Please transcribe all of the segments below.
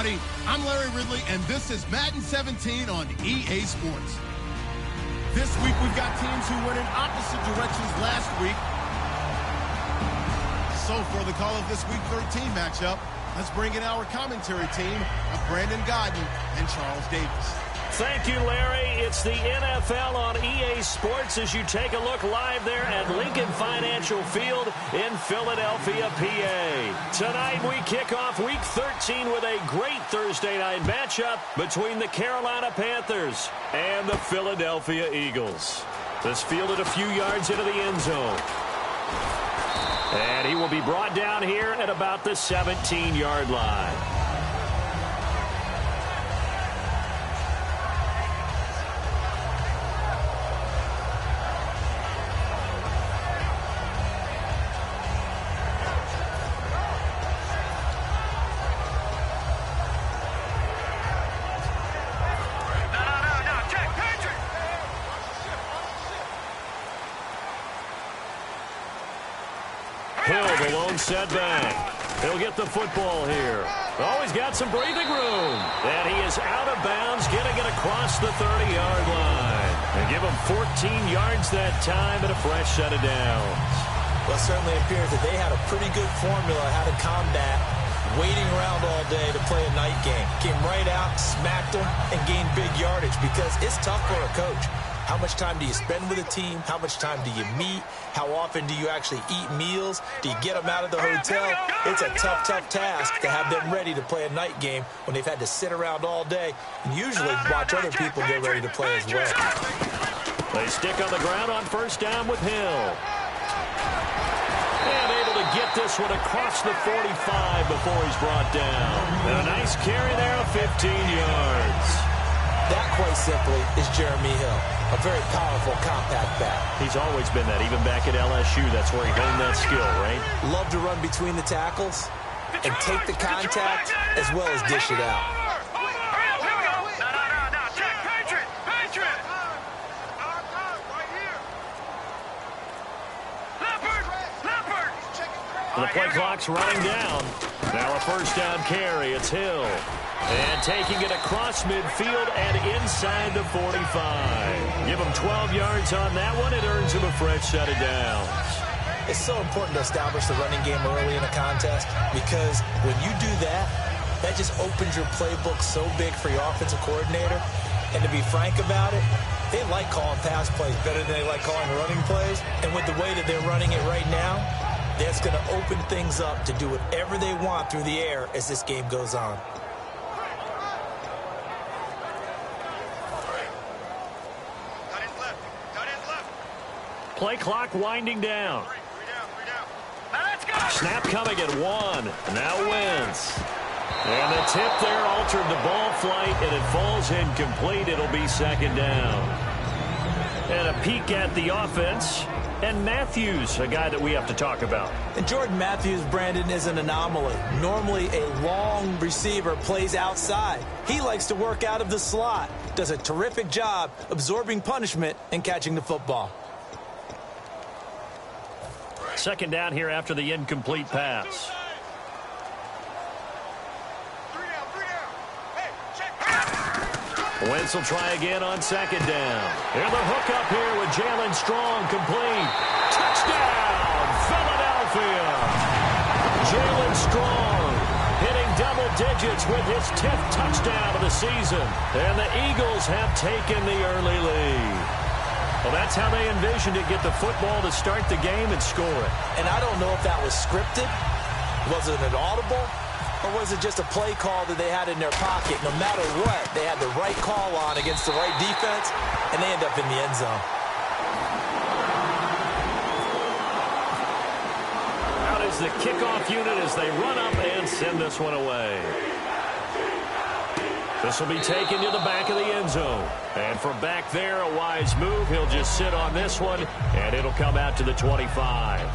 everybody. I'm Larry Ridley, and this is Madden 17 on EA Sports. This week, we've got teams who went in opposite directions last week. So for the call of this Week 13 matchup, let's bring in our commentary team of Brandon Godden and Charles Davis. Thank you, Larry. It's the NFL on EA Sports as you take a look live there at Lincoln Financial Field in Philadelphia, PA. Tonight we kick off Week 13 with a great Thursday night matchup between the Carolina Panthers and the Philadelphia Eagles. This fielded a few yards into the end zone. And he will be brought down here at about the 17-yard line. Setback. He'll get the football here. Oh, he's got some breathing room. And he is out of bounds, getting it across the 30-yard line. And give him 14 yards that time and a fresh set of downs. Well, it certainly appears that they had a pretty good formula how to combat waiting around all day to play a night game. Came right out, smacked them, and gained big yardage because it's tough for a coach. How much time do you spend with a team? How much time do you meet? How often do you actually eat meals? Do you get them out of the hotel? It's a tough, tough task to have them ready to play a night game when they've had to sit around all day and usually watch other people get ready to play as well. They stick on the ground on first down with Hill. And able to get this one across the 45 before he's brought down. And a nice carry there of 15 yards. That, quite simply, is Jeremy Hill. A very powerful, compact back. He's always been that, even back at LSU. That's where he honed that skill, right? Love to run between the tackles and take the contact as well as dish it out. The play clock's running down. Now a first down carry. It's Hill. And taking it across midfield and inside the 45. Give him 12 yards on that one. It earns him a fresh set of downs. It's so important to establish the running game early in a contest because when you do that, that just opens your playbook so big for your offensive coordinator. And to be frank about it, they like calling pass plays better than they like calling running plays. And with the way that they're running it right now, that's going to open things up to do whatever they want through the air as this game goes on. Play clock winding down. Snap coming at 1. Now Wentz. And the tip there altered the ball flight, and it falls incomplete. It'll be second down. And a peek at the offense. And Matthews, a guy that we have to talk about. And Jordan Matthews, Brandon, is an anomaly. Normally, a long receiver plays outside. He likes to work out of the slot. Does a terrific job absorbing punishment and catching the football. Second down here after the incomplete pass. Wentz will try again on second down. Here's the hook up here with Jalen Strong, complete. Touchdown, Philadelphia. Jalen Strong hitting double digits with his 10th touchdown of the season. And the Eagles have taken the early lead. Well, that's how they envisioned it, get the football to start the game and score it. And I don't know if that was scripted. Was it an audible? Or was it just a play call that they had in their pocket? No matter what, they had the right call on against the right defense, and they end up in the end zone. Out is the kickoff unit as they run up and send this one away. This will be taken to the back of the end zone. And from back there, a wise move. He'll just sit on this one, and it'll come out to the 25.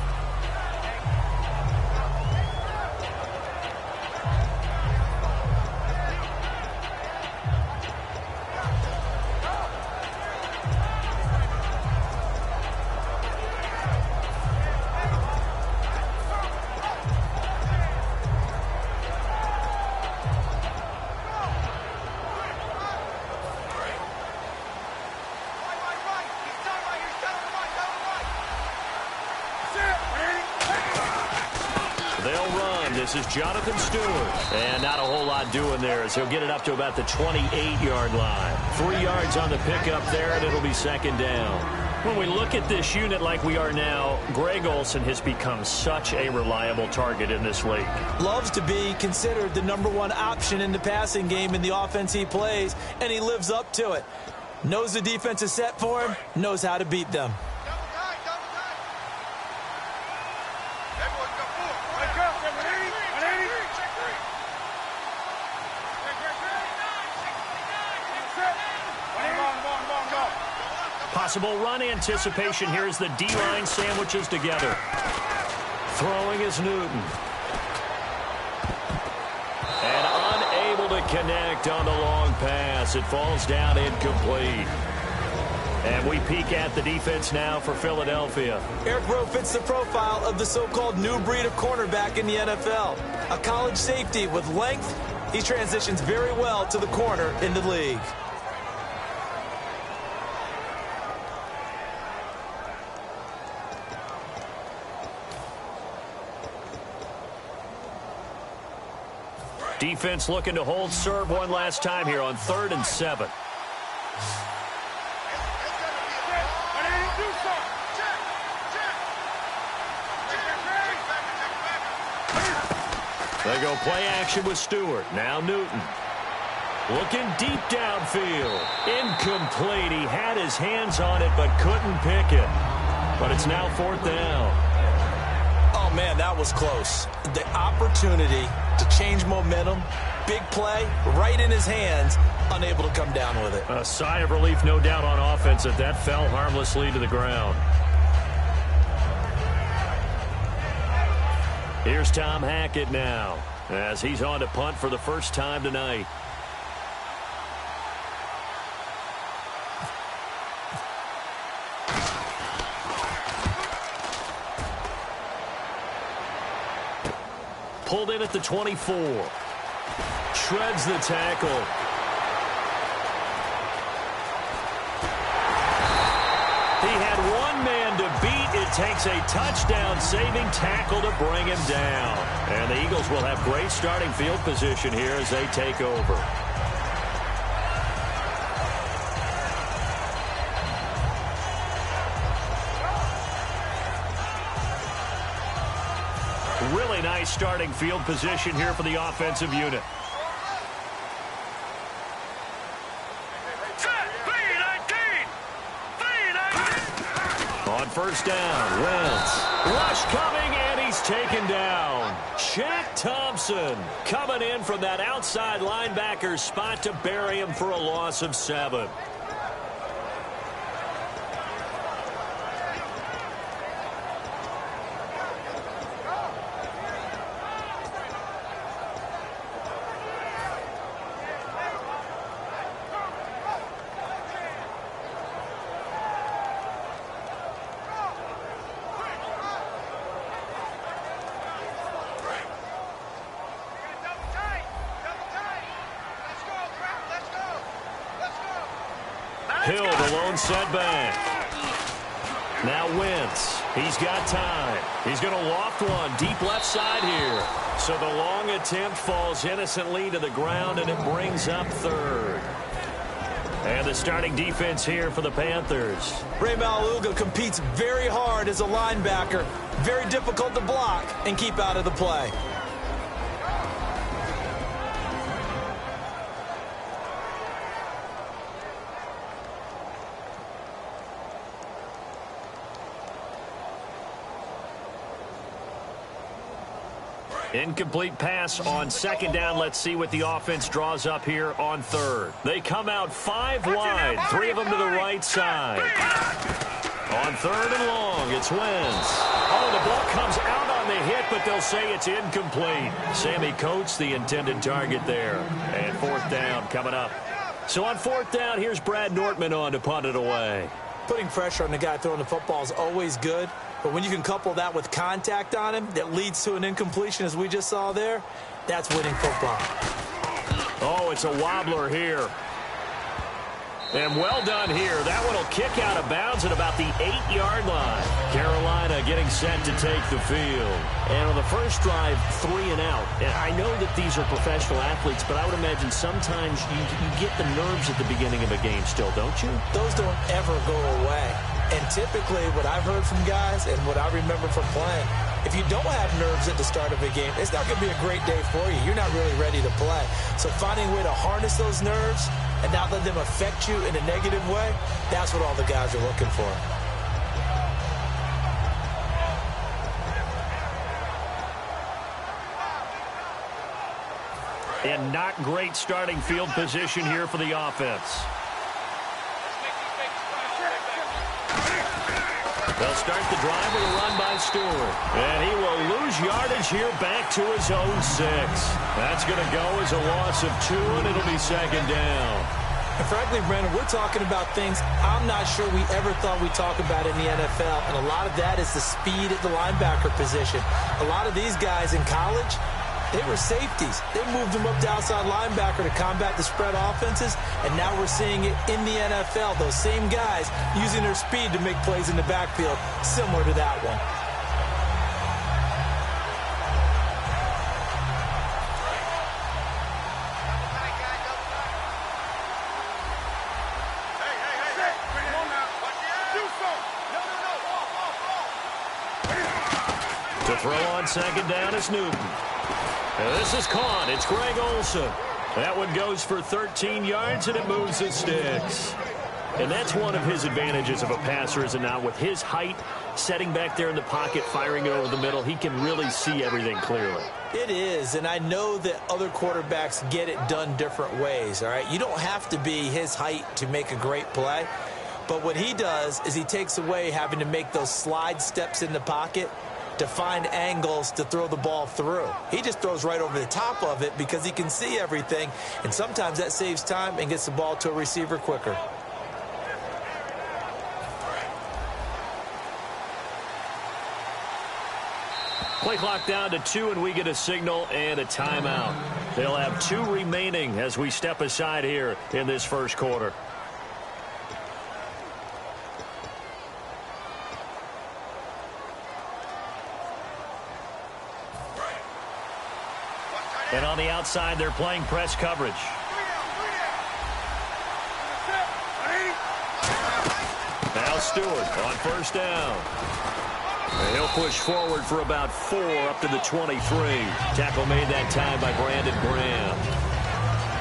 they'll run. This is Jonathan Stewart. And not a whole lot doing there as he'll get it up to about the 28-yard line. 3 yards on the pickup there, and it'll be second down. When we look at this unit like we are now, Greg Olsen has become such a reliable target in this league. Loves to be considered the #1 option in the passing game in the offense he plays, and he lives up to it. Knows the defense is set for him, knows how to beat them. Possible run anticipation here as the D-line sandwiches together. Throwing is Newton. And unable to connect on the long pass. It falls down incomplete. And we peek at the defense now for Philadelphia. Eric Rowe fits the profile of the so-called new breed of cornerback in the NFL. A college safety with length, he transitions very well to the corner in the league. Defense looking to hold serve one last time here on 3rd and 7. They go play action with Stewart. Now Newton. Looking deep downfield. Incomplete. He had his hands on it but couldn't pick it. But it's now 4th down. Oh, man, that was close. The opportunity to change momentum, big play, right in his hands, unable to come down with it. A sigh of relief, no doubt, on offense that that fell harmlessly to the ground. Here's Tom Hackett now as he's on to punt for the first time tonight. Pulled in at the 24. Shreds the tackle. He had one man to beat. It takes a touchdown-saving tackle to bring him down. And the Eagles will have great starting field position here as they take over. Really nice starting field position here for the offensive unit. On first down, Wentz. Rush coming, and he's taken down. Shaq Thompson coming in from that outside linebacker spot to bury him for a loss of 7. Hill, the lone setback. Now Wentz. He's got time. He's going to loft one deep left side here. So the long attempt falls innocently to the ground, and it brings up 3rd. And the starting defense here for the Panthers. Ray Maluga competes very hard as a linebacker. Very difficult to block and keep out of the play. Incomplete pass on 2nd down. Let's see what the offense draws up here on 3rd. They come out 5 wide, 3 of them to the right side. On 3rd and long, it's Wentz. Oh, the ball comes out on the hit, but they'll say it's incomplete. Sammy Coates, the intended target there. And 4th down coming up. So on 4th down, here's Brad Nortman on to punt it away. Putting pressure on the guy throwing the football is always good. But when you can couple that with contact on him that leads to an incompletion, as we just saw there, that's winning football. Oh, it's a wobbler here. And well done here. That one will kick out of bounds at about the 8-yard line. Carolina getting set to take the field. And on the first drive, 3 and out. And I know that these are professional athletes, but I would imagine sometimes you get the nerves at the beginning of a game still, don't you? Those don't ever go away. And typically what I've heard from guys and what I remember from playing, if you don't have nerves at the start of a game, it's not going to be a great day for you. You're not really ready to play. So finding a way to harness those nerves and not let them affect you in a negative way, that's what all the guys are looking for. And not great starting field position here for the offense. They'll start the drive with a run by Stewart. And he will lose yardage here back to his own 6. That's going to go as a loss of 2, and it'll be second down. And frankly, Brandon, we're talking about things I'm not sure we ever thought we'd talk about in the NFL. And a lot of that is the speed at the linebacker position. A lot of these guys in college, they were safeties. They moved them up to outside linebacker to combat the spread offenses, and now we're seeing it in the NFL. Those same guys using their speed to make plays in the backfield, similar to that one. To throw on second down is Newton. This is caught. It's Greg Olsen. That one goes for 13 yards, and it moves the sticks. And that's one of his advantages of a passer, is it not? With his height, setting back there in the pocket, firing it over the middle, he can really see everything clearly. It is, and I know that other quarterbacks get it done different ways, all right? You don't have to be his height to make a great play. But what he does is he takes away having to make those slide steps in the pocket to find angles to throw the ball through. He just throws right over the top of it because he can see everything, and sometimes that saves time and gets the ball to a receiver quicker. Play clock down to 2, and we get a signal and a timeout. They'll have 2 remaining as we step aside here in this first quarter. And on the outside, they're playing press coverage. Now Stewart on first down. And he'll push forward for about 4 up to the 23. Tackle made that time by Brandon Graham.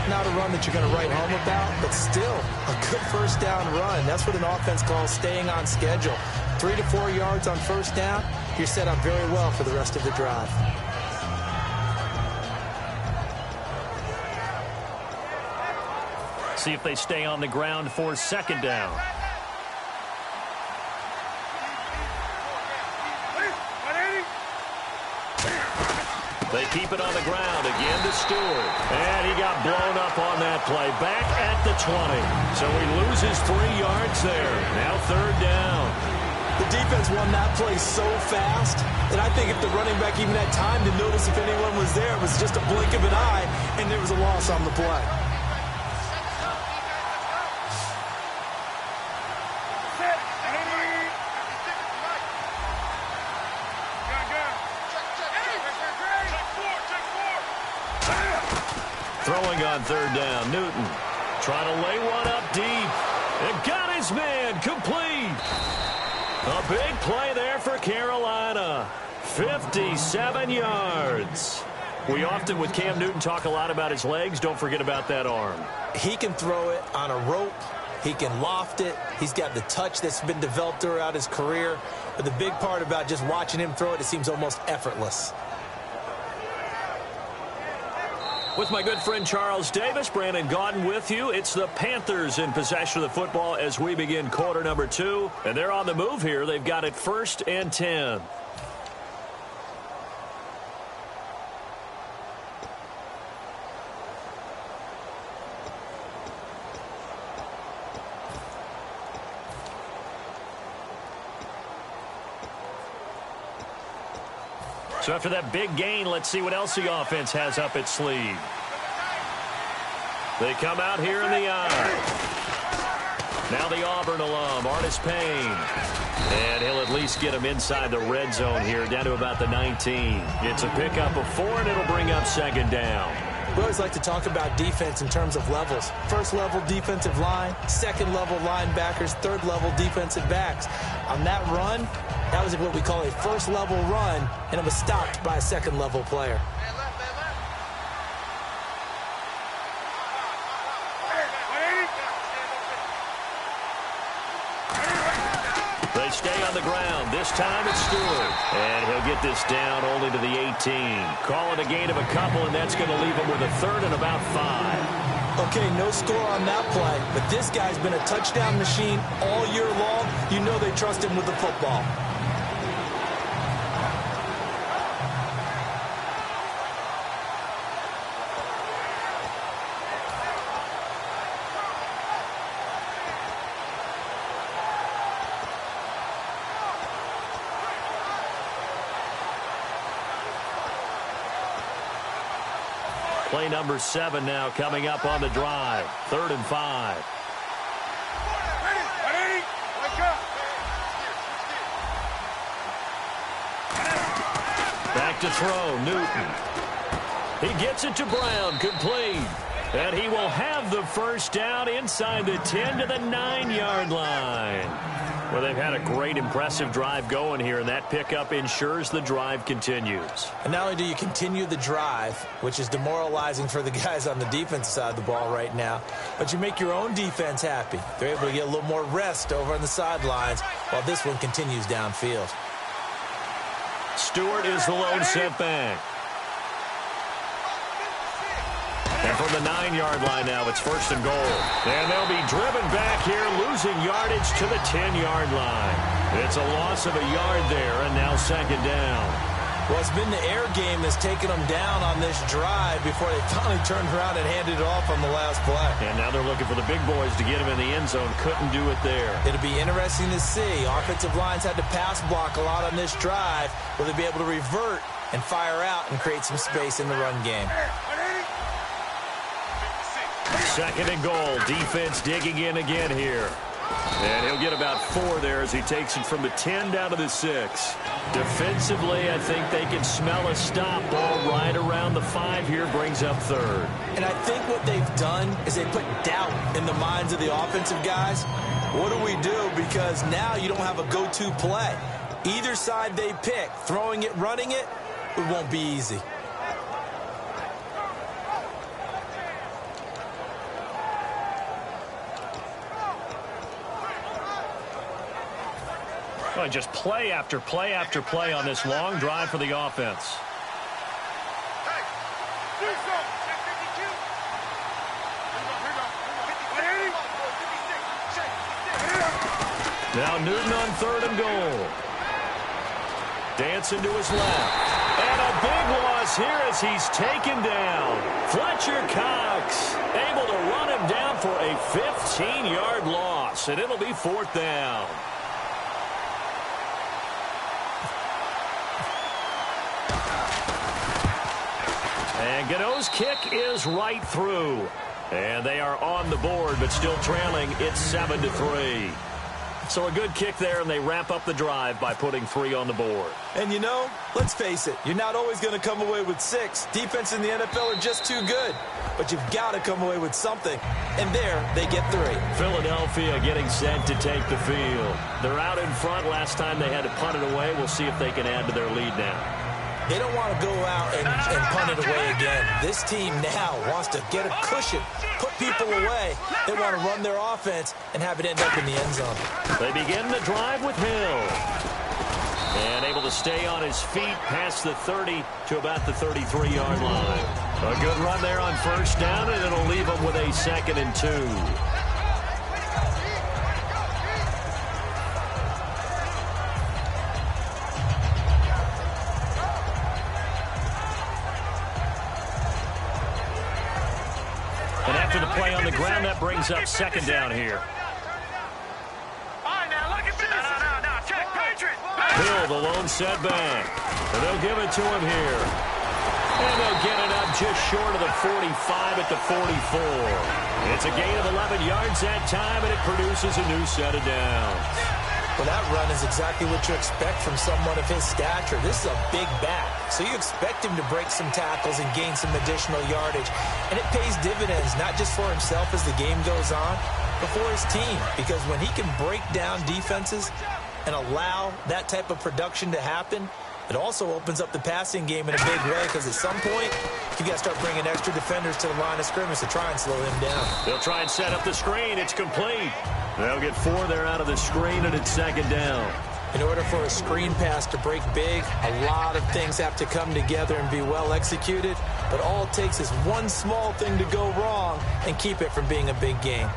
Not a run that you're going to write home about, but still a good first down run. That's what an offense calls staying on schedule. 3 to 4 yards on first down, you're set up very well for the rest of the drive. See if they stay on the ground for second down. They keep it on the ground again to Stewart. And he got blown up on that play. Back at the 20. So he loses 3 yards there. Now third down. The defense won that play so fast that I think if the running back even had time to notice if anyone was there, it was just a blink of an eye, and there was a loss on the play. Throwing on third down, Newton trying to lay one up deep. And got his man complete. A big play there for Carolina. 57 yards. We often, with Cam Newton, talk a lot about his legs. Don't forget about that arm. He can throw it on a rope. He can loft it. He's got the touch that's been developed throughout his career. But the big part about just watching him throw it, it seems almost effortless. With my good friend Charles Davis, Brandon Gaudin with you. It's the Panthers in possession of the football as we begin quarter number 2. And they're on the move here. They've got it 1st and 10. So after that big gain, let's see what else the offense has up its sleeve. They come out here in the eye. Now the Auburn alum, Artis Payne. And he'll at least get him inside the red zone here, down to about the 19. It's a pickup of 4, and it'll bring up second down. We always like to talk about defense in terms of levels. First level defensive line, second level linebackers, third level defensive backs. On that run, that was what we call a first level run, and it was stopped by a second level player. They stay on the ground. This time it's Stewart. And he'll get this down only to the 18. Call it a gain of a couple, and that's going to leave him with a third and about 5. Okay, no score on that play, but this guy's been a touchdown machine all year long. You know they trust him with the football. Play number 7 now coming up on the drive. 3rd and 5. Back to throw, Newton. He gets it to Brown, complete. And he will have the first down inside the 10 to the 9-yard line. Well, they've had a great, impressive drive going here, and that pickup ensures the drive continues. And not only do you continue the drive, which is demoralizing for the guys on the defense side of the ball right now, but you make your own defense happy. They're able to get a little more rest over on the sidelines while this one continues downfield. Stewart is the lone setback. And from the 9-yard line now, it's 1st and goal. And they'll be driven back here, losing yardage to the 10-yard line. It's a loss of a yard there, and now 2nd down. Well, it's been the air game that's taken them down on this drive before they finally turned around and handed it off on the last play. And now they're looking for the big boys to get him in the end zone. Couldn't do it there. It'll be interesting to see. Offensive lines had to pass block a lot on this drive. Will they be able to revert and fire out and create some space in the run game? 2nd and goal. Defense digging in again here. And he'll get about 4 there as he takes it from the 10 down to the 6. Defensively, I think they can smell a stop. Ball right around the 5 here, brings up 3rd. And I think what they've done is they put doubt in the minds of the offensive guys. What do we do? Because now you don't have a go-to play. Either side they pick, throwing it, running it, it won't be easy. Well, just play after play after play on this long drive for the offense. Now Newton on 3rd and goal. Dancing to his left. And a big loss here as he's taken down. Fletcher Cox able to run him down for a 15-yard loss, and it'll be 4th down. And Gano's kick is right through. And they are on the board, but still trailing. It's 7-3. So a good kick there, and they wrap up the drive by putting 3 on the board. And you know, let's face it, you're not always going to come away with 6. Defense in the NFL are just too good. But you've got to come away with something. And there, they get 3. Philadelphia getting set to take the field. They're out in front. Last time they had to punt it away. We'll see if they can add to their lead now. They don't want to go out and punt it away again. This team now wants to get a cushion, put people away. They want to run their offense and have it end up in the end zone. They begin the drive with Hill. And able to stay on his feet past the 30 to about the 33-yard line. A good run there on 1st down, and it'll leave them with a 2nd and 2. After the play on the ground, that brings up 2nd down here. Hill, the lone setback. And they'll give it to him here. And they'll get it up just short of the 45 at the 44. It's a gain of 11 yards that time, and it produces a new set of downs. Well, that run is exactly what you expect from someone of his stature. This is a big back, so you expect him to break some tackles and gain some additional yardage. And it pays dividends, not just for himself as the game goes on, but for his team. Because when he can break down defenses and allow that type of production to happen, it also opens up the passing game in a big way, because at some point, you got to start bringing extra defenders to the line of scrimmage to try and slow him down. They'll try and set up the screen. It's complete. They'll get 4 there out of the screen, and it's second down. In order for a screen pass to break big, a lot of things have to come together and be well executed. But all it takes is one small thing to go wrong and keep it from being a big game.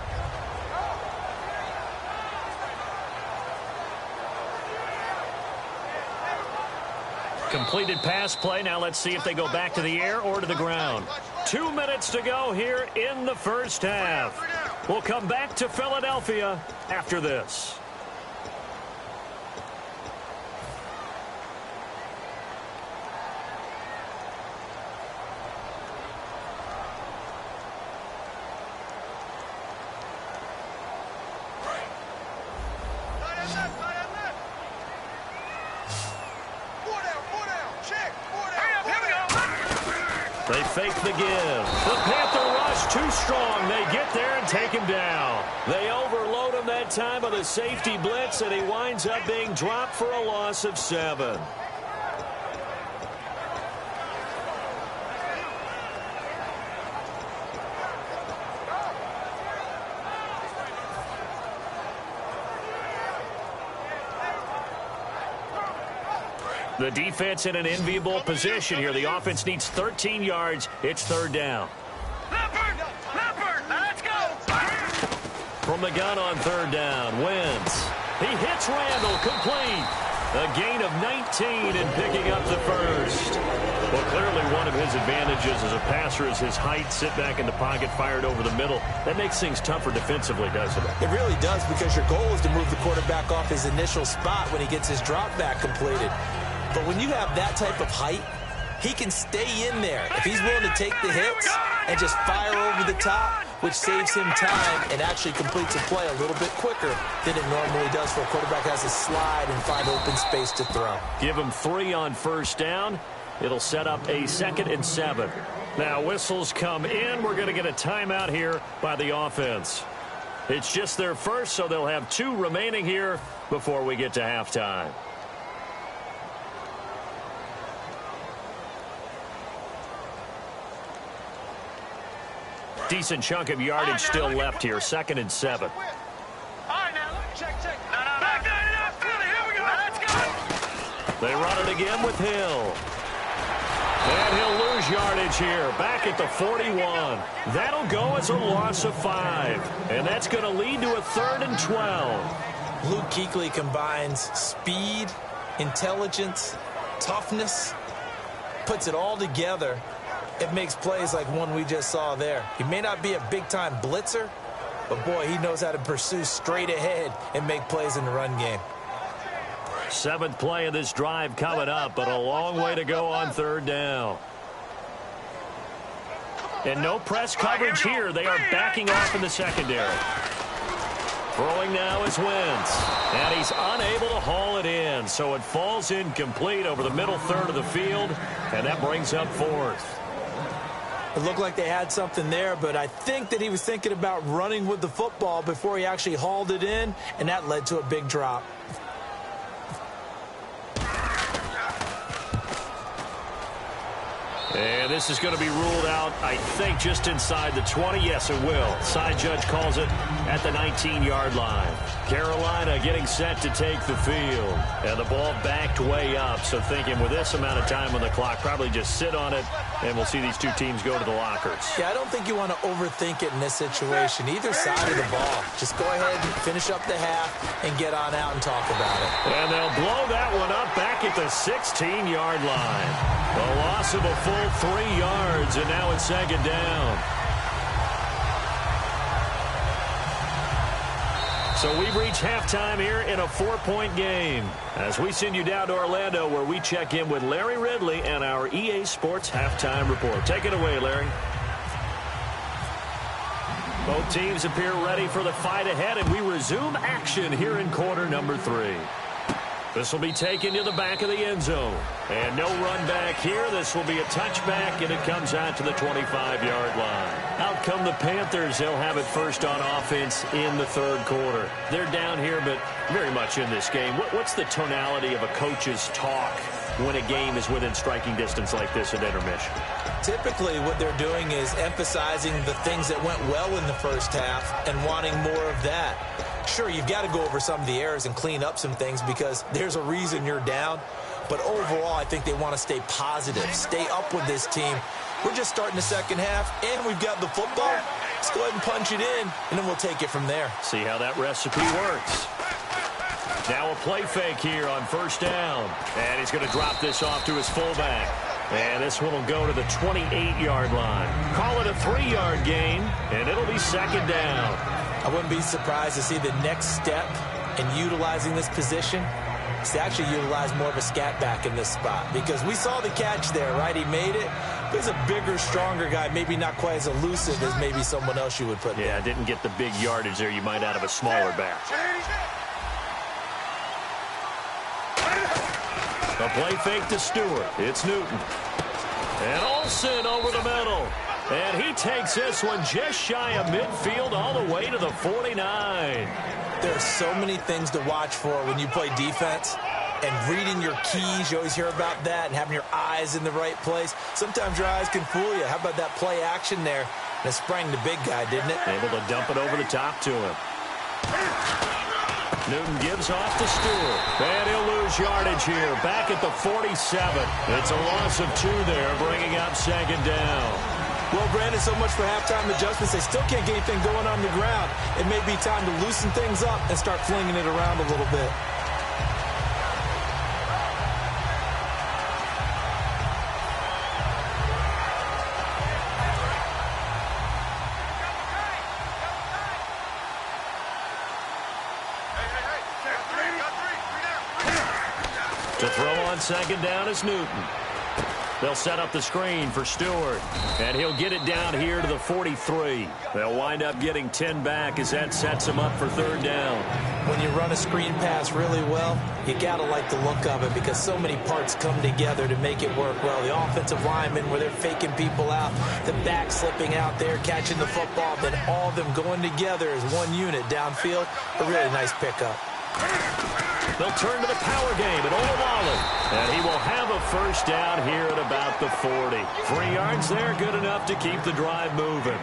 Completed pass play. Now let's see if they go back to the air or to the ground. 2 minutes to go here in the first half. We'll come back to Philadelphia after this. They fake the give. The Panther rush too strong. They get there and take him down. They overload him that time on the safety blitz, and he winds up being dropped for a loss of 7. The defense in an enviable position here. The offense needs 13 yards. It's third down. Leopard, let's go. From the gun on third down, Wentz. He hits Randall, complete. A gain of 19 in picking up the first. Well, clearly one of his advantages as a passer is his height. Sit back in the pocket, fired over the middle. That makes things tougher defensively, doesn't it? It really does, because your goal is to move the quarterback off his initial spot when he gets his drop back completed. But when you have that type of height, he can stay in there if he's willing to take the hits and just fire over the top, which saves him time and actually completes a play a little bit quicker than it normally does for a quarterback who has to slide and find open space to throw. Give him 3 on first down. It'll set up a 2nd and 7. Now whistles come in. We're going to get a timeout here by the offense. It's just their first, so they'll have 2 remaining here before we get to halftime. Decent chunk of yardage still left here. 2nd and 7. All right, now, check. No. Back that up, Philly. Here we go. Let's go. They run it again with Hill. And he'll lose yardage here. Back at the 41. That'll go as a loss of 5. And that's going to lead to a 3rd and 12. Luke Kuechly combines speed, intelligence, toughness, puts it all together. It makes plays like one we just saw there. He may not be a big-time blitzer, but, boy, he knows how to pursue straight ahead and make plays in the run game. 7th play of this drive coming up, but a long way to go on third down. And no press coverage here. They are backing off in the secondary. Throwing now is Wentz. And he's unable to haul it in, so it falls incomplete over the middle third of the field, and that brings up 4th. It looked like they had something there, but I think that he was thinking about running with the football before he actually hauled it in, and that led to a big drop. And this is going to be ruled out, I think, just inside the 20. Yes, it will. Side judge calls it at the 19-yard line. Carolina getting set to take the field. And the ball backed way up, so thinking with this amount of time on the clock, probably just sit on it, and we'll see these 2 teams go to the lockers. Yeah, I don't think you want to overthink it in this situation. Either side of the ball. Just go ahead and finish up the half and get on out and talk about it. And they'll blow that one up back at the 16-yard line. A loss of a full 3 yards, and now it's 2nd down. So we've reached halftime here in a 4-point game as we send you down to Orlando where we check in with Larry Ridley and our EA Sports Halftime Report. Take it away, Larry. Both teams appear ready for the fight ahead, and we resume action here in quarter number 3. This will be taken to the back of the end zone. And no run back here. This will be a touchback, and it comes out to the 25-yard line. Out come the Panthers. They'll have it first on offense in the third quarter. They're down here, but very much in this game. What's the tonality of a coach's talk when a game is within striking distance like this at intermission? Typically, what they're doing is emphasizing the things that went well in the first half and wanting more of that. Sure, you've got to go over some of the errors and clean up some things because there's a reason you're down. But overall, I think they want to stay positive, stay up with this team. We're just starting the second half, and we've got the football. Let's go ahead and punch it in, and then we'll take it from there. See how that recipe works. Now a play fake here on first down. And he's going to drop this off to his fullback. And this one will go to the 28-yard line. Call it a 3-yard gain, and it'll be second down. I wouldn't be surprised to see the next step in utilizing this position is to actually utilize more of a scat back in this spot. Because we saw the catch there, right? He made it. But he's a bigger, stronger guy, maybe not quite as elusive as maybe someone else you would put there. Yeah, didn't get the big yardage there you might out of a smaller back. A play fake to Stewart. It's Newton. And Olsen over the middle. And he takes this one just shy of midfield all the way to the 49. There are so many things to watch for when you play defense. And reading your keys, you always hear about that, and having your eyes in the right place. Sometimes your eyes can fool you. How about that play action there? And it sprang the big guy, didn't it? Able to dump it over the top to him. Newton gives off to Stewart. And he'll lose yardage here. Back at the 47. It's a loss of 2 there, bringing up second down. Well, Brandon, so much for halftime adjustments. They still can't get anything going on the ground. It may be time to loosen things up and start flinging it around a little bit. To throw on second down is Newton. They'll set up the screen for Stewart, and he'll get it down here to the 43. They'll wind up getting 10 back as that sets them up for third down. When you run a screen pass really well, you got to like the look of it because so many parts come together to make it work well. The offensive linemen where they're faking people out, the back slipping out there, catching the football, then all of them going together as one unit downfield. A really nice pickup. They'll turn to the power game at Olawale, and he will have a first down here at about the 40. 3 yards there, good enough to keep the drive moving.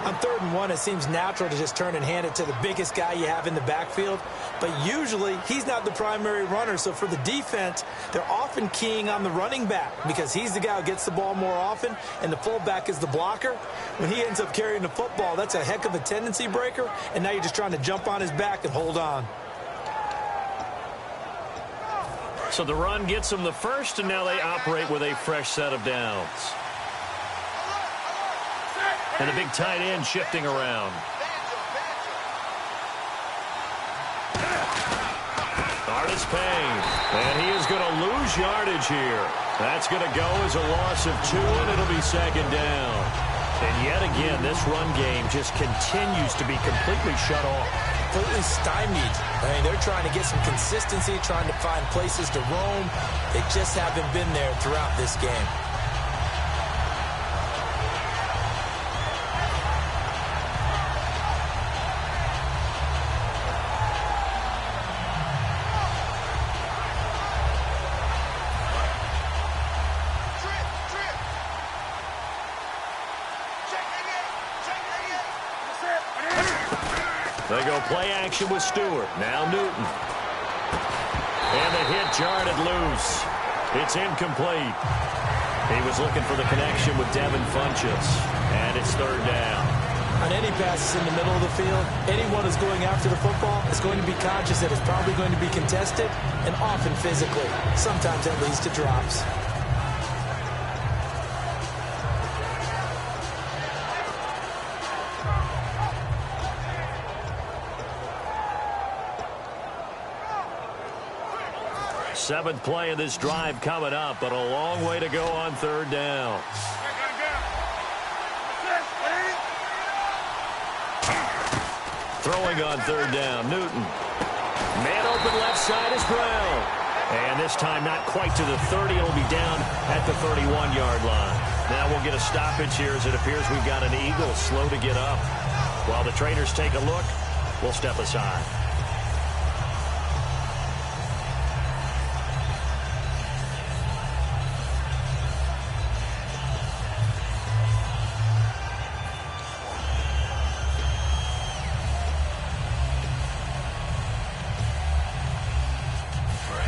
On 3rd and 1, it seems natural to just turn and hand it to the biggest guy you have in the backfield. But usually, he's not the primary runner. So for the defense, they're often keying on the running back because he's the guy who gets the ball more often, and the fullback is the blocker. When he ends up carrying the football, that's a heck of a tendency breaker, and now you're just trying to jump on his back and hold on. So the run gets them the first, and now they operate with a fresh set of downs. And the big tight end shifting around. Artis Payne. And he is going to lose yardage here. That's going to go as a loss of 2, and it'll be second down. And yet again, this run game just continues to be completely shut off. Completely stymied. I mean, they're trying to get some consistency, trying to find places to roam. They just haven't been there throughout this game. They go play action with Stewart. Now Newton. And the hit jarred it loose. It's incomplete. He was looking for the connection with Devin Funchess. And it's third down. On any passes in the middle of the field, anyone who's going after the football is going to be conscious that it's probably going to be contested and often physically. Sometimes that leads to drops. Seventh play of this drive coming up, but a long way to go on third down. Throwing on third down, Newton. Man open left side is Brown. And this time not quite to the 30. It'll be down at the 31-yard line. Now we'll get a stoppage here as it appears we've got an Eagle slow to get up. While the trainers take a look, we'll step aside.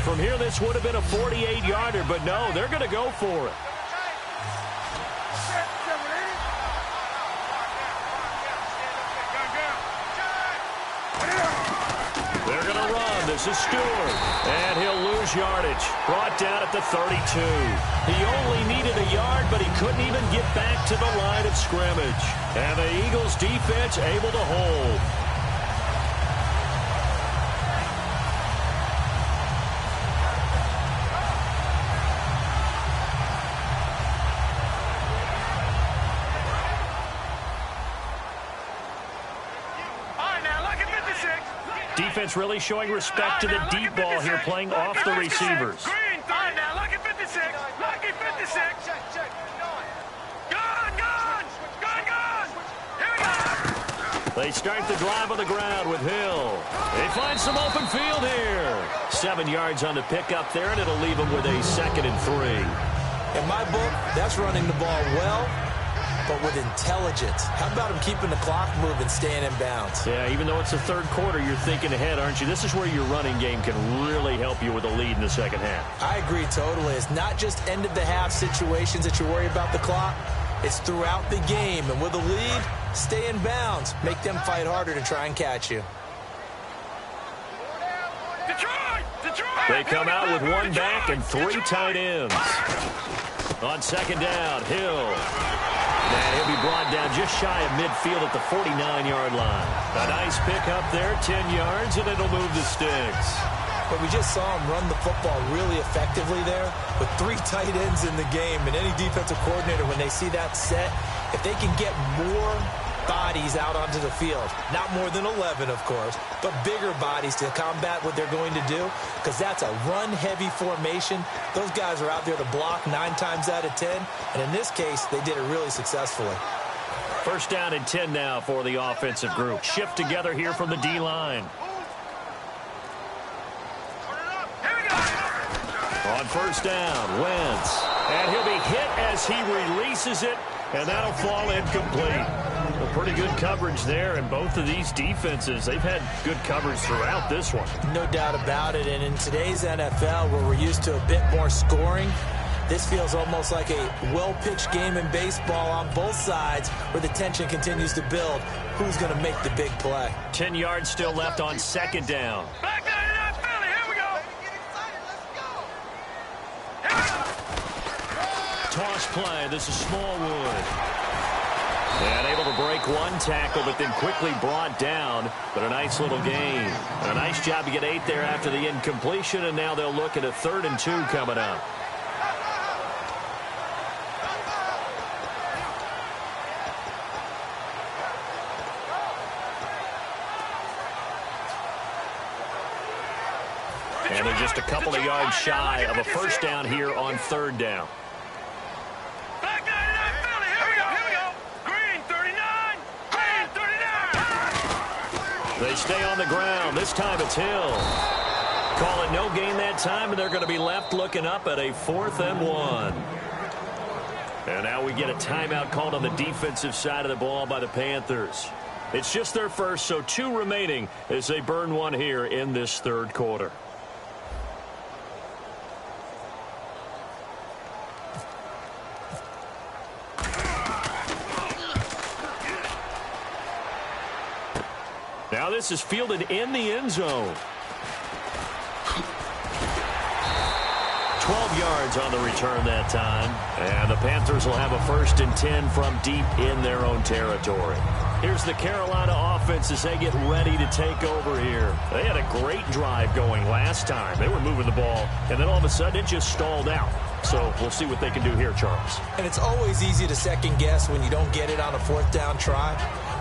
From here, this would have been a 48-yarder, but no, they're going to go for it. They're going to run. This is Stewart. And he'll lose yardage. Brought down at the 32. He only needed a yard, but he couldn't even get back to the line of scrimmage. And the Eagles defense able to hold. Defense really showing respect to the deep ball here, playing off the receivers. Green, fine now, lucky 56, lucky 56. Gone. Here we go. They start the drive on the ground with Hill. They find some open field here. 7 yards on the pickup there, and it'll leave them with a 2nd and 3. In my book, that's running the ball well, but with intelligence. How about him keeping the clock moving, staying in bounds? Yeah, even though it's the third quarter, you're thinking ahead, aren't you? This is where your running game can really help you with a lead in the second half. I agree totally. It's not just end-of-the-half situations that you worry about the clock. It's throughout the game. And with a lead, stay in bounds. Make them fight harder to try and catch you. Detroit! They come out with one back and 3 tight ends. On second down, Hill. And he'll be brought down just shy of midfield at the 49-yard line. A nice pick up there, 10 yards, and it'll move the sticks. But we just saw him run the football really effectively there with 3 tight ends in the game. And any defensive coordinator, when they see that set, if they can get more bodies out onto the field, not more than 11, of course, but bigger bodies to combat what they're going to do, because that's a run-heavy formation. Those guys are out there to block 9 times out of 10, and in this case, they did it really successfully. First down and 10 now for the offensive group. Shift together here from the D-line. On first down, Wentz. And he'll be hit as he releases it, and that'll fall incomplete. Well, pretty good coverage there, and both of these defenses, they've had good coverage throughout this one. No doubt about it, and in today's NFL, where we're used to a bit more scoring, this feels almost like a well-pitched game in baseball on both sides, where the tension continues to build. Who's going to make the big play? 10 yards still left on second down. Back 99, Philly, here we go. Toss play, this is Smallwood. And able to break one tackle, but then quickly brought down. But a nice little gain. A nice job to get 8 there after the incompletion, and now they'll look at a 3rd and 2 coming up. And they're just a couple of yards shy of a first down here on 3rd down. Back 99, Philly, here we go. Green 39, green 39. They stay on the ground. This time it's Hill. Calling no gain that time, and they're going to be left looking up at a 4th and 1. And now we get a timeout called on the defensive side of the ball by the Panthers. It's just their first, so 2 remaining as they burn one here in this 3rd quarter. Now this is fielded in the end zone. 12 yards on the return that time. And the Panthers will have a 1st and 10 from deep in their own territory. Here's the Carolina offense as they get ready to take over here. They had a great drive going last time. They were moving the ball, and then all of a sudden it just stalled out. So we'll see what they can do here, Charles. And it's always easy to second guess when you don't get it on a fourth down try.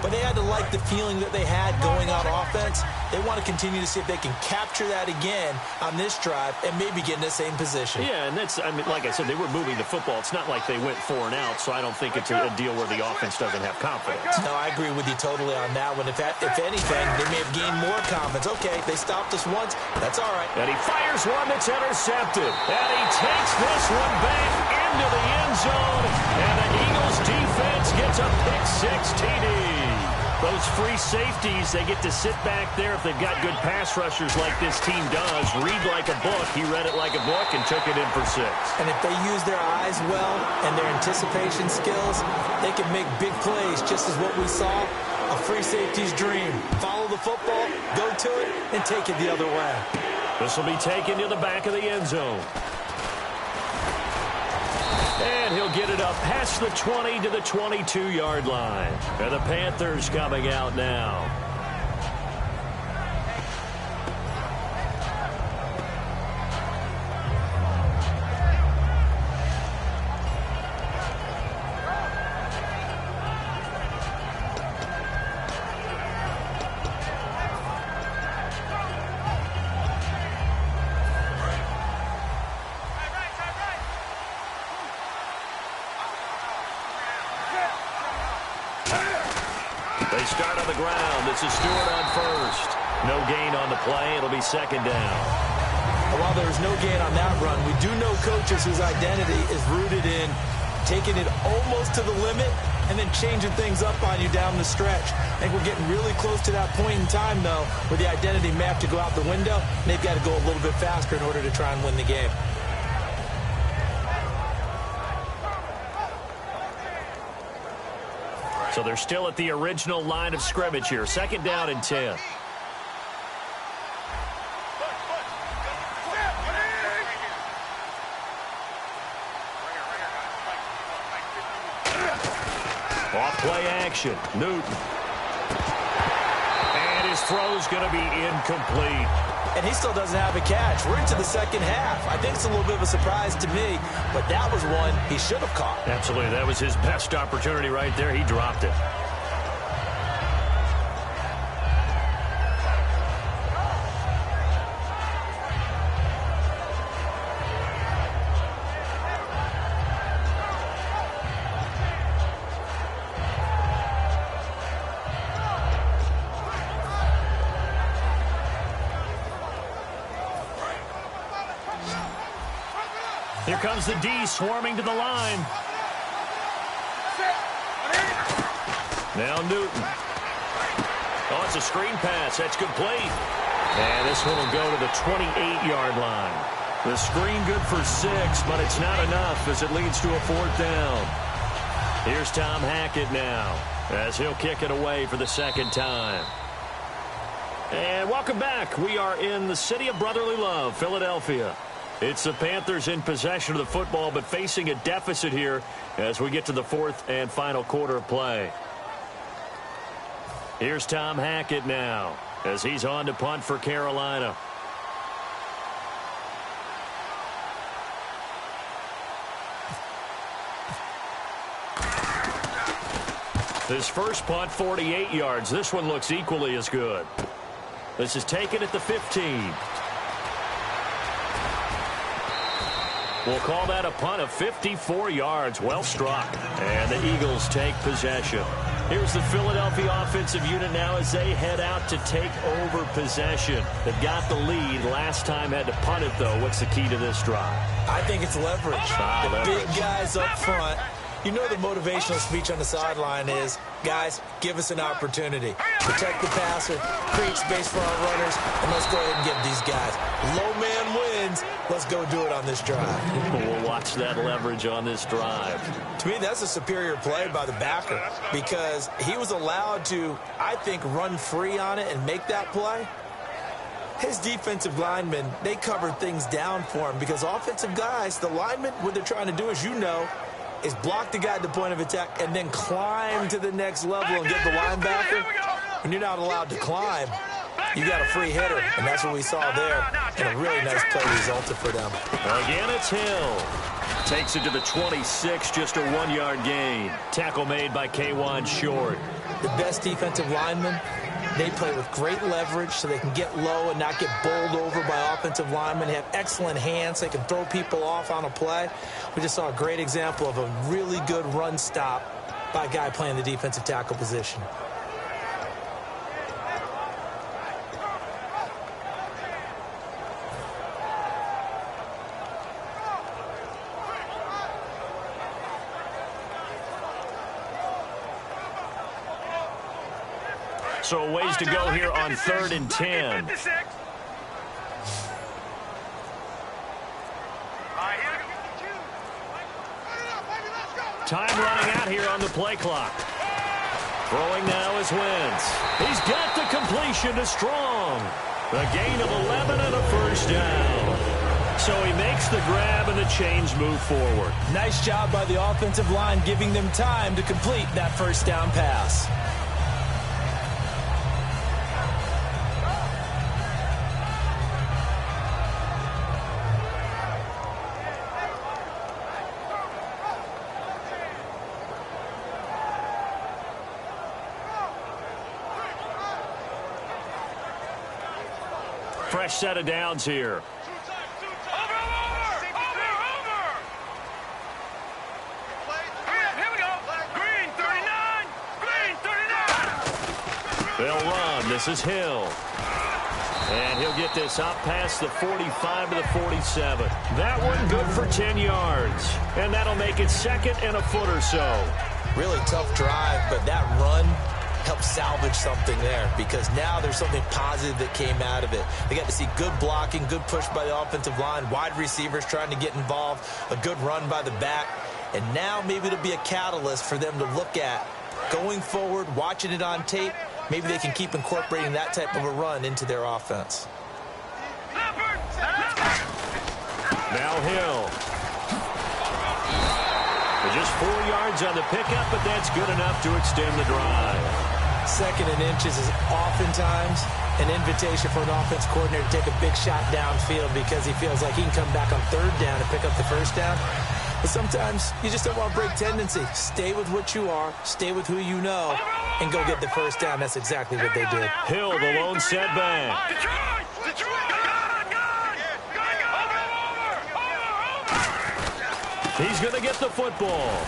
But they had to like the feeling that they had going on offense. They want to continue to see if they can capture that again on this drive and maybe get in the same position. Yeah, and that's, I mean, like I said, they were moving the football. It's not like they went 4 and out, so I don't think it's a deal where the offense doesn't have confidence. No, I agree with you totally on that one. If anything, they may have gained more confidence. Okay, they stopped us once. That's all right. And he fires one that's intercepted. And he takes this one back into the end zone. And the Eagles defense gets a pick-6 TD. Those free safeties, they get to sit back there if they've got good pass rushers like this team does. Read like a book. He read it like a book and took it in for 6. And if they use their eyes well and their anticipation skills, they can make big plays, just as what we saw, a free safety's dream. Follow the football, go to it, and take it the other way. This will be taken to the back of the end zone. And he'll get it up past the 20 to the 22-yard line. And the Panthers coming out now. They start on the ground. This is Stewart on first. No gain on the play. It'll be 2nd down. While there's no gain on that run, we do know coaches whose identity is rooted in taking it almost to the limit and then changing things up on you down the stretch. I think we're getting really close to that point in time, though, where the identity may have to go out the window. And they've got to go a little bit faster in order to try and win the game. So they're still at the original line of scrimmage here. 2nd down and 10. Off play action. Newton. And his throw's going to be incomplete. And he still doesn't have a catch. We're into the second half. I think it's a little bit of a surprise to me, but that was one he should have caught. Absolutely. That was his best opportunity right there. He dropped it. Here comes the D swarming to the line. Now Newton. Oh, it's a screen pass. That's complete. And this one will go to the 28-yard line. The screen good for 6, but it's not enough as it leads to a 4th down. Here's Tom Hackett now as he'll kick it away for the 2nd time. And welcome back. We are in the city of brotherly love, Philadelphia. It's the Panthers in possession of the football, but facing a deficit here as we get to the 4th and final quarter of play. Here's Tom Hackett now as he's on to punt for Carolina. His first punt, 48 yards. This one looks equally as good. This is taken at the 15. We'll call that a punt of 54 yards. Well struck. And the Eagles take possession. Here's the Philadelphia offensive unit now as they head out to take over possession. They've got the lead. Last time had to punt it, though. What's the key to this drive? I think it's leverage. Leverage. Big guys up front. You know the motivational speech on the sideline is, guys, give us an opportunity. Protect the passer, create space for our runners, and let's go ahead and give these guys. Low man wins. Let's go do it on this drive. We'll watch that leverage on this drive. To me, that's a superior play by the backer because he was allowed to, I think, run free on it and make that play. His defensive linemen, they covered things down for him because offensive guys, the linemen, what they're trying to do, as you know, is block the guy at the point of attack and then climb to the next level and get the linebacker. When you're not allowed to climb, you got a free hitter, and that's what we saw there. And a really nice play resulted for them. Again, it's Hill. Takes it to the 26, just a 1-yard gain. Tackle made by K'Wan Short. The best defensive linemen, they play with great leverage so they can get low and not get bowled over by offensive linemen. They have excellent hands. They can throw people off on a play. We just saw a great example of a really good run stop by a guy playing the defensive tackle position. So a ways to go here on 3rd and 10. Time running out here on the play clock. Throwing now is Wentz. He's got the completion to Strong. A gain of 11 and a first down. So he makes the grab and the chains move forward. Nice job by the offensive line giving them time to complete that first down pass. Fresh set of downs here. Over! Here we go. Green 39. Green 39. They'll run. This is Hill. And he'll get this up past the 45 to the 47. That one good for 10 yards. And that'll make it 2nd and a foot or so. Really tough drive, but that run help salvage something there because now there's something positive that came out of it. They got to see good blocking, good push by the offensive line, wide receivers trying to get involved, a good run by the back, and now maybe it'll be a catalyst for them to look at going forward, watching it on tape. Maybe they can keep incorporating that type of a run into their offense. Now Hill. Just 4 yards on the pickup, but that's good enough to extend the drive. 2nd and inches is oftentimes an invitation for an offense coordinator to take a big shot downfield because he feels like he can come back on 3rd down and pick up the first down. But sometimes you just don't want to break tendency. Stay with what you are, stay with who you know, and go get the first down. That's exactly what they did. Hill, the lone setback. He's going to get the football.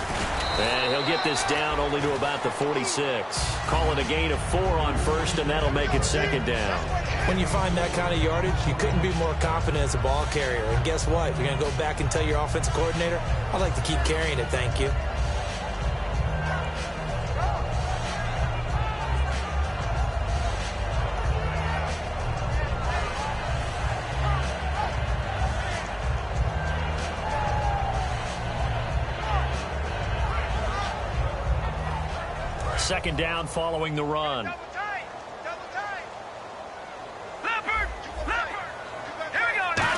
And he'll get this down only to about the 46. Call it a gain of 4 on 1st, and that'll make it 2nd down. When you find that kind of yardage, you couldn't be more confident as a ball carrier. And guess what? You're going to go back and tell your offensive coordinator, I'd like to keep carrying it, thank you. Second down following the run. Double tight. Leopard. Here we go now.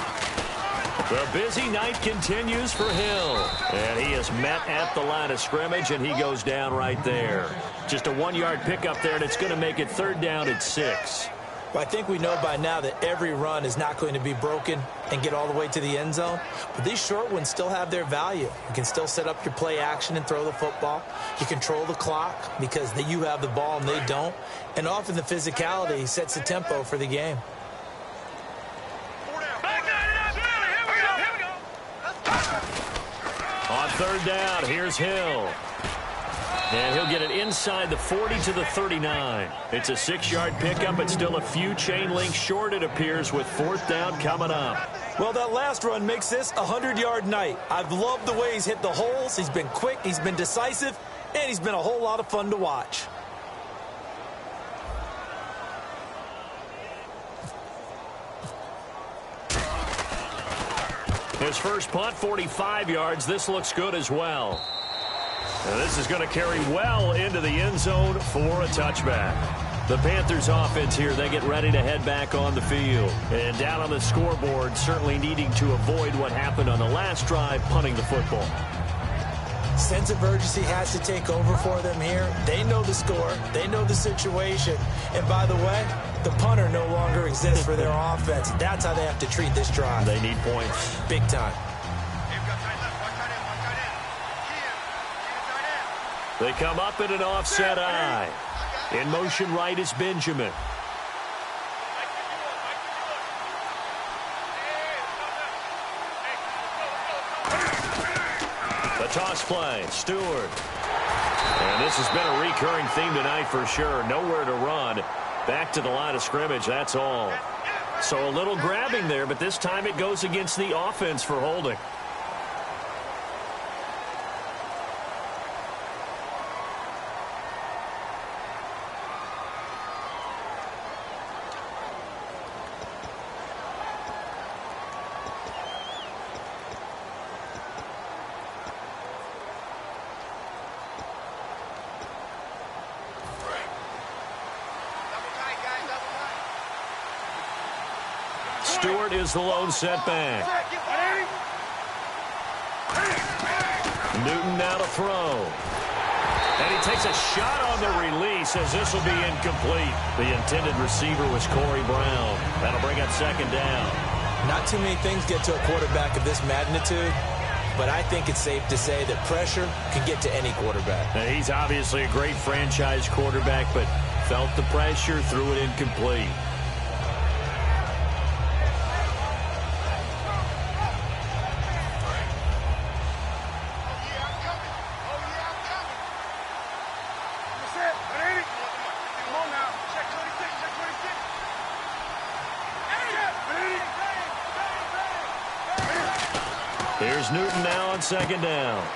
The busy night continues for Hill. And he is met at the line of scrimmage, and he goes down right there. Just a 1-yard pickup there, and it's going to make it 3rd down at 6. Well, I think we know by now that every run is not going to be broken and get all the way to the end zone. But these short ones still have their value. You can still set up your play action and throw the football. You control the clock because you have the ball and they don't. And often the physicality sets the tempo for the game. On 3rd down, here's Hill. And he'll get it inside the 40 to the 39. It's a 6-yard pickup, but still a few chain links short, it appears, with 4th down coming up. Well, that last run makes this a 100-yard night. I've loved the way he's hit the holes. He's been quick, he's been decisive, and he's been a whole lot of fun to watch. His first punt, 45 yards. This looks good as well. And this is going to carry well into the end zone for a touchback. The Panthers offense here, they get ready to head back on the field. And down on the scoreboard, certainly needing to avoid what happened on the last drive, punting the football. sense of urgency has to take over for them here. They know the score. They know the situation. And by the way, the punter no longer exists for their offense. That's how they have to treat this drive. They need points. Big time. They come up in an offset eye. In motion right is Benjamin. The toss play, Stewart. And this has been a recurring theme tonight for sure. Nowhere to run. Back to the line of scrimmage, that's all. So a little grabbing there, but this time it goes against the offense for holding. Stewart is the lone setback. Newton now to throw. And he takes a shot on the release as this will be incomplete. The intended receiver was Corey Brown. That'll bring up second down. Not too many things get to a quarterback of this magnitude, but I think it's safe to say that pressure can get to any quarterback. Now, he's obviously a great franchise quarterback, but felt the pressure, threw it incomplete. Here's Newton now on second down.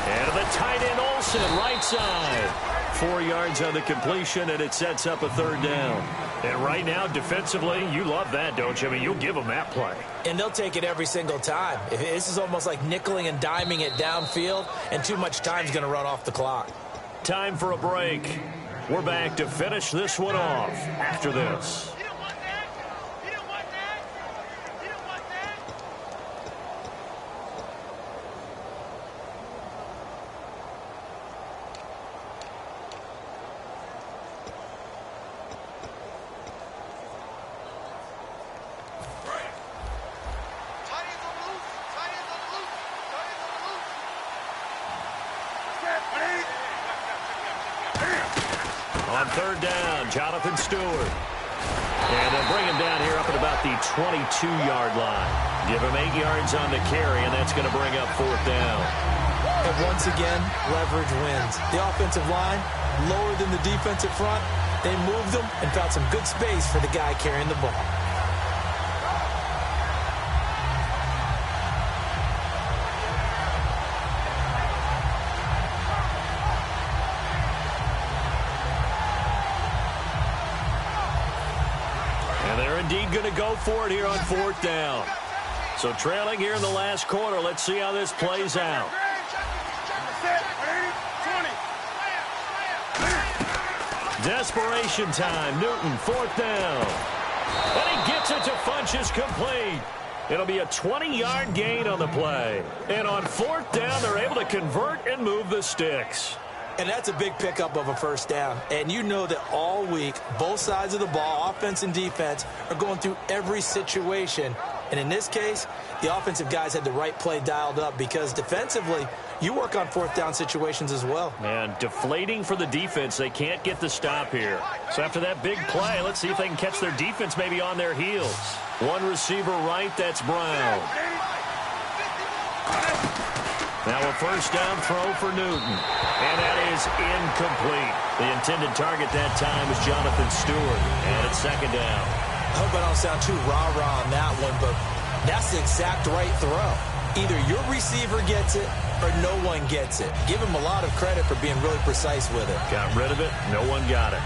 And the tight end Olsen, right side. 4 yards on the completion, and it sets up a third down. And right now, defensively, you love that, don't you? I mean, you'll give them that play. And they'll take it every single time. This is almost like nickeling and diming it downfield, and too much time's going to run off the clock. Time for a break. We're back to finish this one off after this. On third down, Jonathan Stewart. And they'll bring him down here up at about the 22-yard line. Give him 8 yards on the carry, and that's going to bring up fourth down. And once again, leverage wins. The offensive line, lower than the defensive front. They moved them and found some good space for the guy carrying the ball. Indeed going to go for it here on fourth down. So trailing here in the last quarter. Let's see how this plays out. Desperation time. Newton, fourth down. And he gets it to Funchess, complete. It'll be a 20-yard gain on the play. And on fourth down, they're able to convert and move the sticks. And that's a big pickup of a first down. And you know that all week, both sides of the ball, offense and defense, are going through every situation. And in this case, the offensive guys had the right play dialed up because defensively, you work on fourth down situations as well. And deflating for the defense. They can't get the stop here. So after that big play, let's see if they can catch their defense maybe on their heels. One receiver right, that's Brown. Now a first down throw for Newton. And that is incomplete. The intended target that time was Jonathan Stewart. And it's second down. I hope I don't sound too rah-rah on that one, but that's the exact right throw. Either your receiver gets it or no one gets it. Give him a lot of credit for being really precise with it. Got rid of it. No one got it.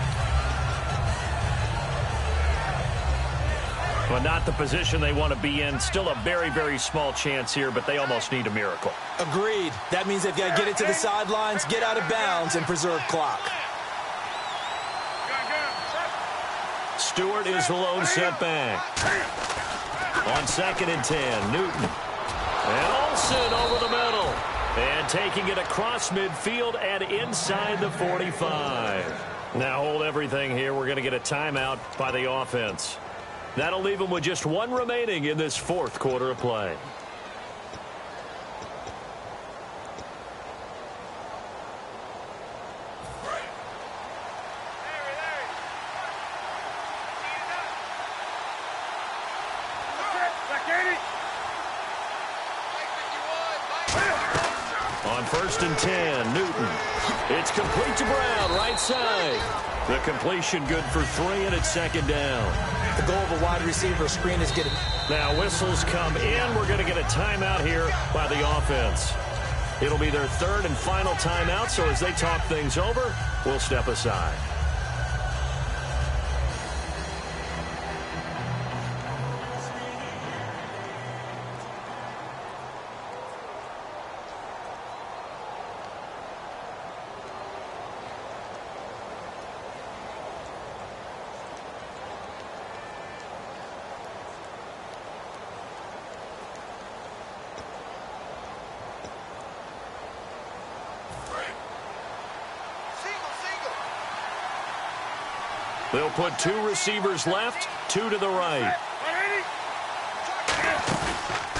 Well, not the position they want to be in. Still a very, very small chance here, but they almost need a miracle. Agreed. That means they've got to get it to the sidelines, get out of bounds, and preserve clock. Stewart is the lone setback. On second and 10, Newton. And Olsen over the middle. And taking it across midfield and inside the 45. Now hold everything here. We're going to get a timeout by the offense. That'll leave them with just one remaining in this fourth quarter of play. On 1st and 10, Newton. It's complete to Brown, right side. The completion good for 3, and it's 2nd down. The goal of a wide receiver screen is getting... Now whistles come in. We're going to get a timeout here by the offense. It'll be their 3rd and final timeout, so as they talk things over, we'll step aside. They'll put 2 receivers left, 2 to the right.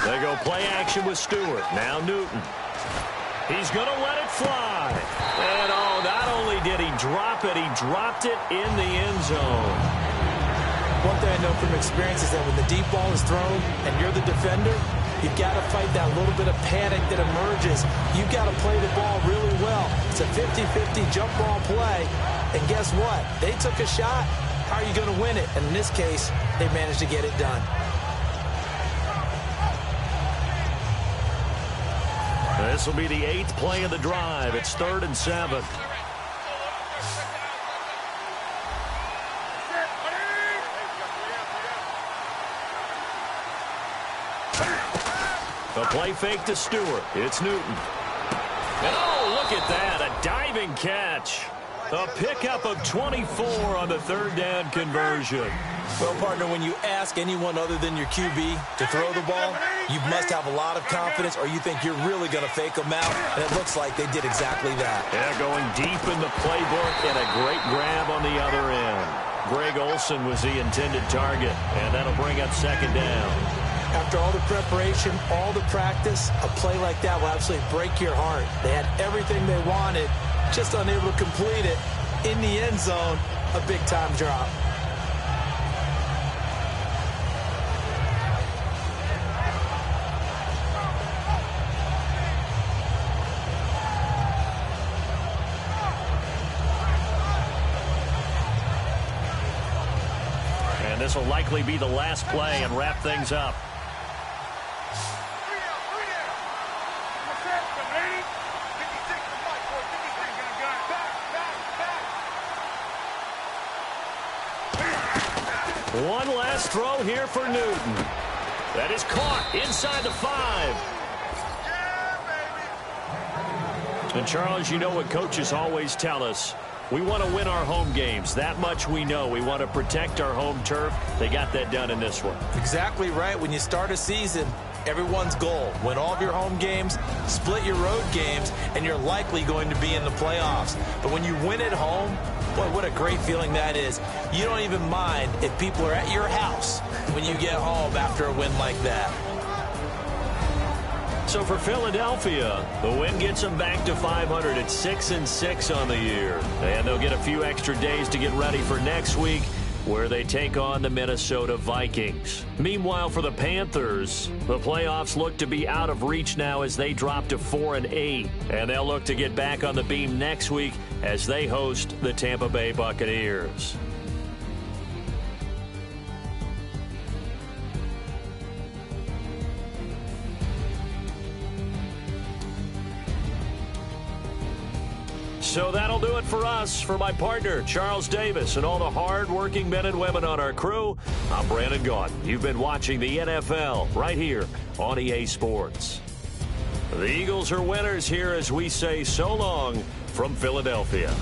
They go play action with Stewart. Now Newton. He's going to let it fly. And oh, not only did he drop it, he dropped it in the end zone. One thing I know from experience is that when the deep ball is thrown and you're the defender, you've got to fight that little bit of panic that emerges. You've got to play the ball really well. It's a 50-50 jump ball play. And guess what? They took a shot. How are you going to win it? And in this case, they managed to get it done. This will be the 8th play of the drive. It's 3rd and 7. A play fake to Stewart. It's Newton. And oh, look at that. A diving catch. A pickup of 24 on the 3rd down conversion. Well, partner, when you ask anyone other than your QB to throw the ball, you must have a lot of confidence or you think you're really going to fake them out. And it looks like they did exactly that. Yeah, going deep in the playbook and a great grab on the other end. Greg Olsen was the intended target, and that'll bring up 2nd down. After all the preparation, all the practice, a play like that will absolutely break your heart. They had everything they wanted, just unable to complete it. In the end zone, a big-time drop. And this will likely be the last play and wrap things up. One last throw here for Newton. That is caught inside the 5. And Charles, you know what coaches always tell us. We want to win our home games. That much we know. We want to protect our home turf. They got that done in this one. Exactly right. When you start a season, everyone's goal: win all of your home games, split your road games, and you're likely going to be in the playoffs. But when you win at home, boy, what a great feeling that is. You don't even mind if people are at your house when you get home after a win like that. So for Philadelphia, the win gets them back to 500 at 6-6 on the year. And they'll get a few extra days to get ready for next week, where they take on the Minnesota Vikings. Meanwhile, for the Panthers, the playoffs look to be out of reach now as they drop to 4-8. And they'll look to get back on the beam next week as they host the Tampa Bay Buccaneers. So that'll do it for us. For my partner, Charles Davis, and all the hard-working men and women on our crew, I'm Brandon Gaudin. You've been watching the NFL right here on EA Sports. The Eagles are winners here as we say so long from Philadelphia.